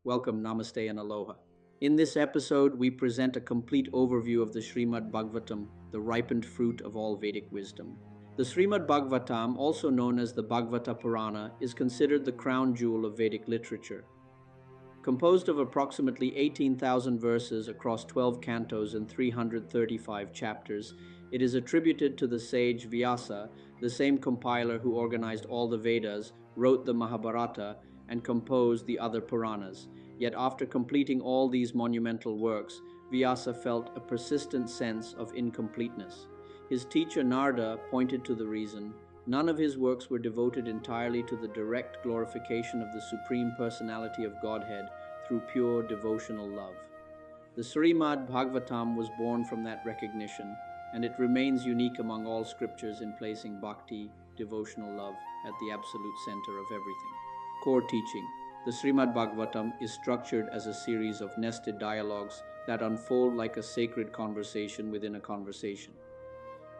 Welcome, Namaste and Aloha. In this episode, we present a complete overview of the Srimad Bhagavatam, the ripened fruit of all Vedic wisdom. The Srimad Bhagavatam, also known as the Bhagavata Purana, is considered the crown jewel of Vedic literature. Composed of approximately 18,000 verses across 12 cantos and 335 chapters, it is attributed to the sage Vyasa, the same compiler who organized all the Vedas, wrote the Mahabharata, and composed the other Puranas. Yet after completing all these monumental works, Vyasa felt a persistent sense of incompleteness. His teacher Narada pointed to the reason. None of his works were devoted entirely to the direct glorification of the Supreme Personality of Godhead through pure devotional love. The Srimad Bhagavatam was born from that recognition, and it remains unique among all scriptures in placing bhakti, devotional love, at the absolute center of everything. Core teaching. The Srimad Bhagavatam is structured as a series of nested dialogues that unfold like a sacred conversation within a conversation.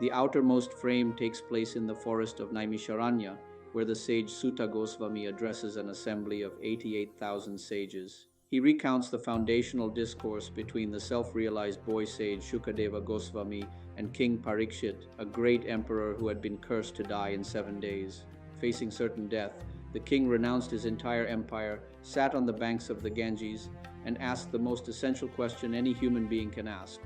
The outermost frame takes place in the forest of Naimisharanya, where the sage Sutta Goswami addresses an assembly of 88,000 sages. He recounts the foundational discourse between the self-realized boy sage Shukadeva Goswami and King Parikshit, a great emperor who had been cursed to die in 7 days. Facing certain death, the king renounced his entire empire, sat on the banks of the Ganges, and asked the most essential question any human being can ask.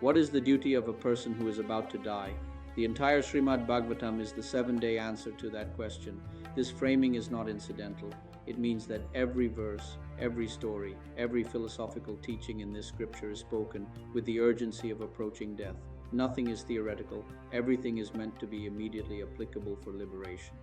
What is the duty of a person who is about to die? The entire Srimad Bhagavatam is the 7-day answer to that question. This framing is not incidental. It means that every verse, every story, every philosophical teaching in this scripture is spoken with the urgency of approaching death. Nothing is theoretical. Everything is meant to be immediately applicable for liberation.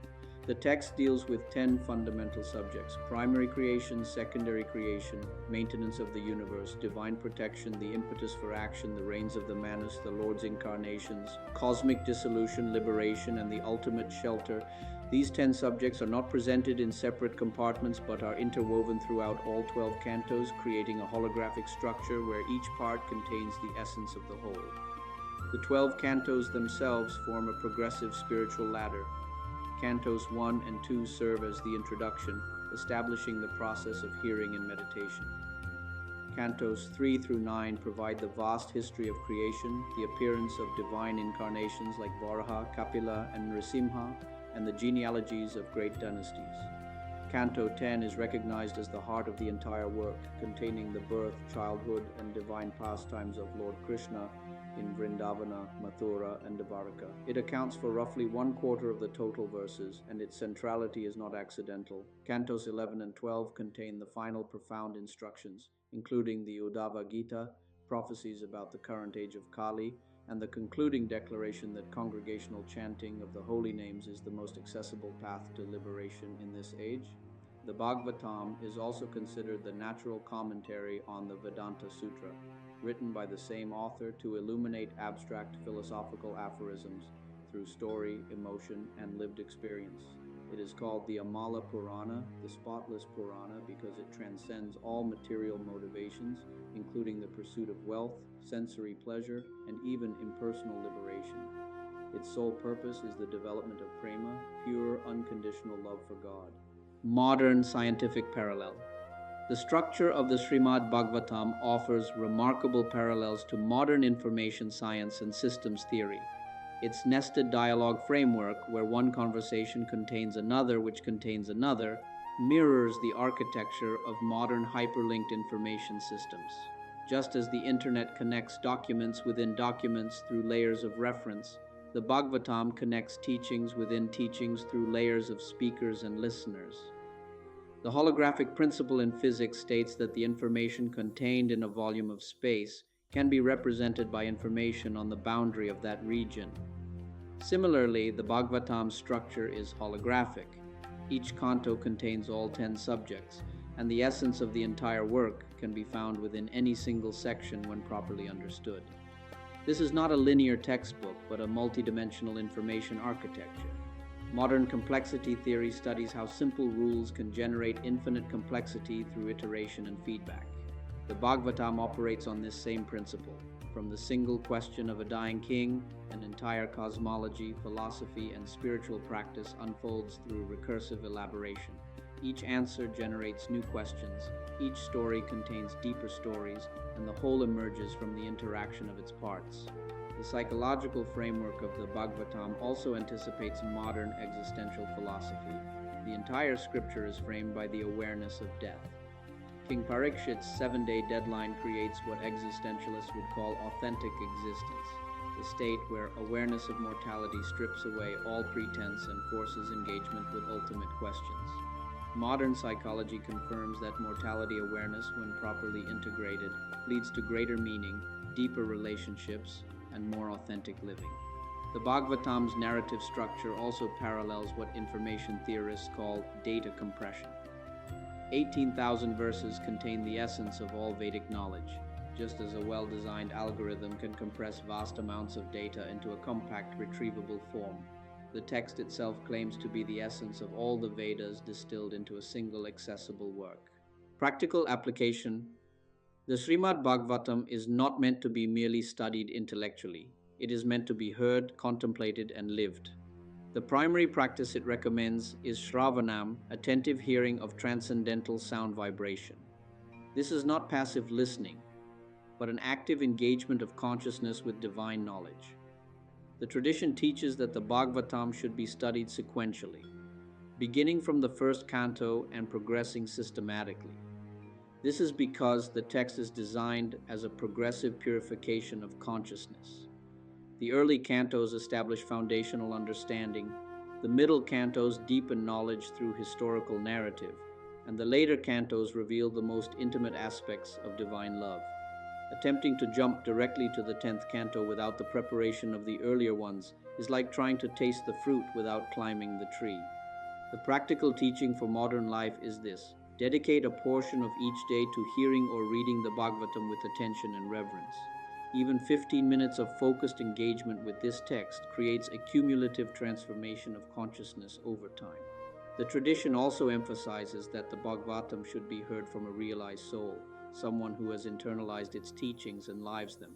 The text deals with 10 fundamental subjects: primary creation, secondary creation, maintenance of the universe, divine protection, the impetus for action, the reigns of the Manus, the Lord's incarnations, cosmic dissolution, liberation, and the ultimate shelter. These 10 subjects are not presented in separate compartments but are interwoven throughout all 12 cantos, creating a holographic structure where each part contains the essence of the whole. The 12 cantos themselves form a progressive spiritual ladder. Cantos 1 and 2 serve as the introduction, establishing the process of hearing and meditation. Cantos 3 through 9 provide the vast history of creation, the appearance of divine incarnations like Varaha, Kapila, and Nrisimha, and the genealogies of great dynasties. Canto 10 is recognized as the heart of the entire work, containing the birth, childhood, and divine pastimes of Lord Krishna in Vrindavana, Mathura, and Dvaraka. It accounts for roughly 1/4 of the total verses, and its centrality is not accidental. Cantos 11 and 12 contain the final profound instructions, including the Uddhava Gita, prophecies about the current age of Kali, and the concluding declaration that congregational chanting of the holy names is the most accessible path to liberation in this age. The Bhagavatam is also considered the natural commentary on the Vedanta Sutra, written by the same author to illuminate abstract philosophical aphorisms through story, emotion, and lived experience. It is called the Amala Purana, the spotless Purana, because it transcends all material motivations, including the pursuit of wealth, sensory pleasure, and even impersonal liberation. Its sole purpose is the development of prema, pure, unconditional love for God. Modern scientific parallel. The structure of the Srimad Bhagavatam offers remarkable parallels to modern information science and systems theory. Its nested dialogue framework, where one conversation contains another which contains another, mirrors the architecture of modern hyperlinked information systems. Just as the internet connects documents within documents through layers of reference, the Bhagavatam connects teachings within teachings through layers of speakers and listeners. The holographic principle in physics states that the information contained in a volume of space can be represented by information on the boundary of that region. Similarly, the Bhagavatam's structure is holographic. Each canto contains all 10 subjects, and the essence of the entire work can be found within any single section when properly understood. This is not a linear textbook, but a multidimensional information architecture. Modern complexity theory studies how simple rules can generate infinite complexity through iteration and feedback. The Bhagavatam operates on this same principle. From the single question of a dying king, an entire cosmology, philosophy, and spiritual practice unfolds through recursive elaboration. Each answer generates new questions, each story contains deeper stories, and the whole emerges from the interaction of its parts. The psychological framework of the Bhagavatam also anticipates modern existential philosophy. The entire scripture is framed by the awareness of death. King Parikshit's 7-day deadline creates what existentialists would call authentic existence, the state where awareness of mortality strips away all pretense and forces engagement with ultimate questions. Modern psychology confirms that mortality awareness, when properly integrated, leads to greater meaning, deeper relationships, and more authentic living. The Bhagavatam's narrative structure also parallels what information theorists call data compression. 18,000 verses contain the essence of all Vedic knowledge, just as a well-designed algorithm can compress vast amounts of data into a compact, retrievable form. The text itself claims to be the essence of all the Vedas distilled into a single accessible work. Practical application. The Srimad Bhagavatam is not meant to be merely studied intellectually. It is meant to be heard, contemplated, and lived. The primary practice it recommends is Shravanam, attentive hearing of transcendental sound vibration. This is not passive listening, but an active engagement of consciousness with divine knowledge. The tradition teaches that the Bhagavatam should be studied sequentially, beginning from the first canto and progressing systematically. This is because the text is designed as a progressive purification of consciousness. The early cantos establish foundational understanding, the middle cantos deepen knowledge through historical narrative, and the later cantos reveal the most intimate aspects of divine love. Attempting to jump directly to the 10th canto without the preparation of the earlier ones is like trying to taste the fruit without climbing the tree. The practical teaching for modern life is this: dedicate a portion of each day to hearing or reading the Bhagavatam with attention and reverence. Even 15 minutes of focused engagement with this text creates a cumulative transformation of consciousness over time. The tradition also emphasizes that the Bhagavatam should be heard from a realized soul, someone who has internalized its teachings and lives them.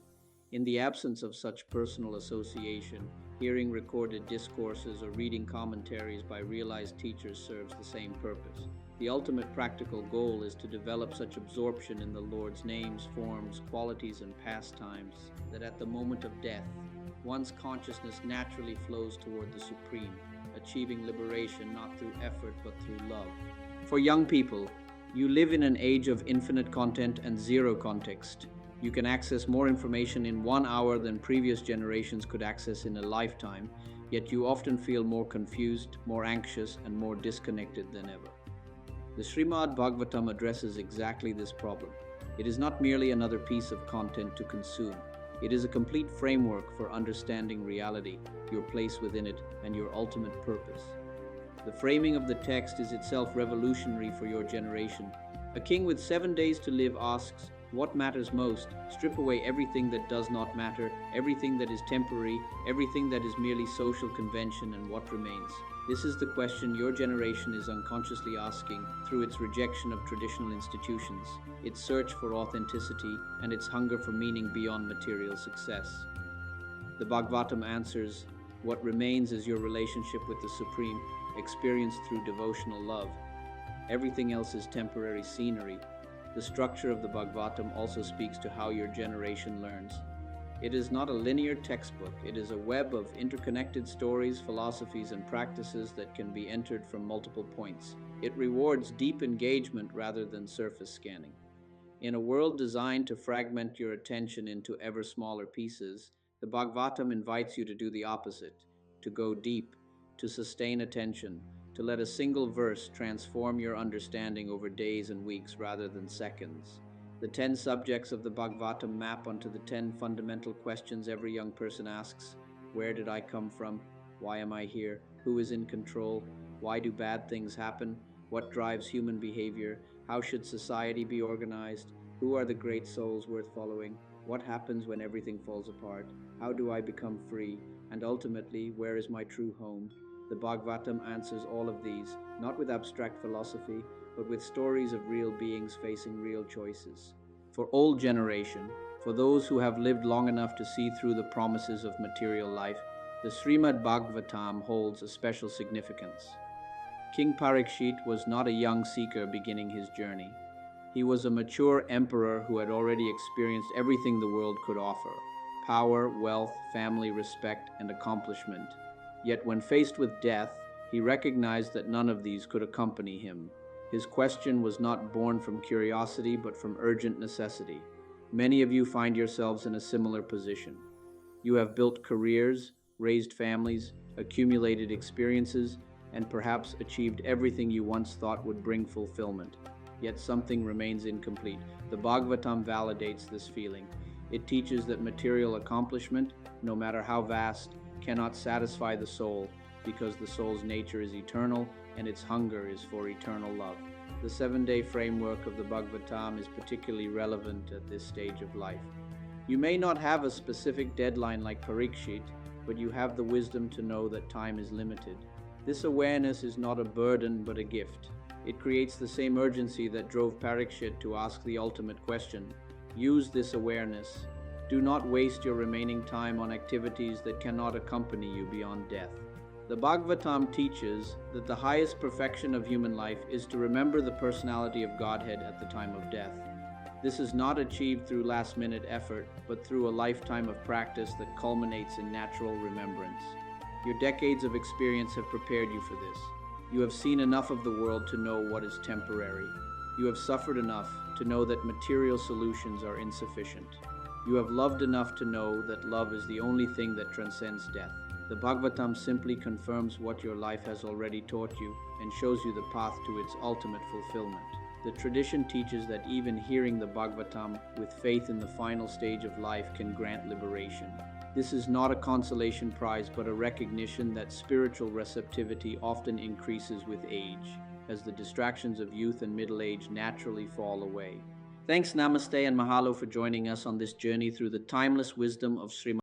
In the absence of such personal association, hearing recorded discourses or reading commentaries by realized teachers serves the same purpose. The ultimate practical goal is to develop such absorption in the Lord's names, forms, qualities, and pastimes that at the moment of death, one's consciousness naturally flows toward the Supreme, achieving liberation not through effort but through love. For young people, you live in an age of infinite content and zero context. You can access more information in 1 hour than previous generations could access in a lifetime, yet you often feel more confused, more anxious, and more disconnected than ever. The Srimad Bhagavatam addresses exactly this problem. It is not merely another piece of content to consume. It is a complete framework for understanding reality, your place within it, and your ultimate purpose. The framing of the text is itself revolutionary for your generation. A king with 7 days to live asks, what matters most? Strip away everything that does not matter, everything that is temporary, everything that is merely social convention, and what remains? This is the question your generation is unconsciously asking through its rejection of traditional institutions, its search for authenticity, and its hunger for meaning beyond material success. The Bhagavatam answers, what remains is your relationship with the Supreme, experienced through devotional love. Everything else is temporary scenery. The structure of the Bhagavatam also speaks to how your generation learns. It is not a linear textbook. It is a web of interconnected stories, philosophies, and practices that can be entered from multiple points. It rewards deep engagement rather than surface scanning. In a world designed to fragment your attention into ever smaller pieces, the Bhagavatam invites you to do the opposite, to go deep, to sustain attention, to let a single verse transform your understanding over days and weeks rather than seconds. The 10 subjects of the Bhagavatam map onto the 10 fundamental questions every young person asks. Where did I come from? Why am I here? Who is in control? Why do bad things happen? What drives human behavior? How should society be organized? Who are the great souls worth following? What happens when everything falls apart? How do I become free? And ultimately, where is my true home? The Bhagavatam answers all of these, not with abstract philosophy, but with stories of real beings facing real choices. For old generation, for those who have lived long enough to see through the promises of material life, the Srimad Bhagavatam holds a special significance. King Parikshit was not a young seeker beginning his journey. He was a mature emperor who had already experienced everything the world could offer: power, wealth, family, respect, and accomplishment. Yet when faced with death, he recognized that none of these could accompany him. His question was not born from curiosity, but from urgent necessity. Many of you find yourselves in a similar position. You have built careers, raised families, accumulated experiences, and perhaps achieved everything you once thought would bring fulfillment. Yet something remains incomplete. The Bhagavatam validates this feeling. It teaches that material accomplishment, no matter how vast, cannot satisfy the soul, because the soul's nature is eternal and its hunger is for eternal love. The 7-day framework of the Bhagavatam is particularly relevant at this stage of life. You may not have a specific deadline like Parikshit, but you have the wisdom to know that time is limited. This awareness is not a burden but a gift. It creates the same urgency that drove Parikshit to ask the ultimate question. Use this awareness. Do not waste your remaining time on activities that cannot accompany you beyond death. The Bhagavatam teaches that the highest perfection of human life is to remember the personality of Godhead at the time of death. This is not achieved through last-minute effort, but through a lifetime of practice that culminates in natural remembrance. Your decades of experience have prepared you for this. You have seen enough of the world to know what is temporary. You have suffered enough to know that material solutions are insufficient. You have loved enough to know that love is the only thing that transcends death. The Bhagavatam simply confirms what your life has already taught you and shows you the path to its ultimate fulfillment. The tradition teaches that even hearing the Bhagavatam with faith in the final stage of life can grant liberation. This is not a consolation prize, but a recognition that spiritual receptivity often increases with age, as the distractions of youth and middle age naturally fall away. Thanks, Namaste and Mahalo, for joining us on this journey through the timeless wisdom of Srimad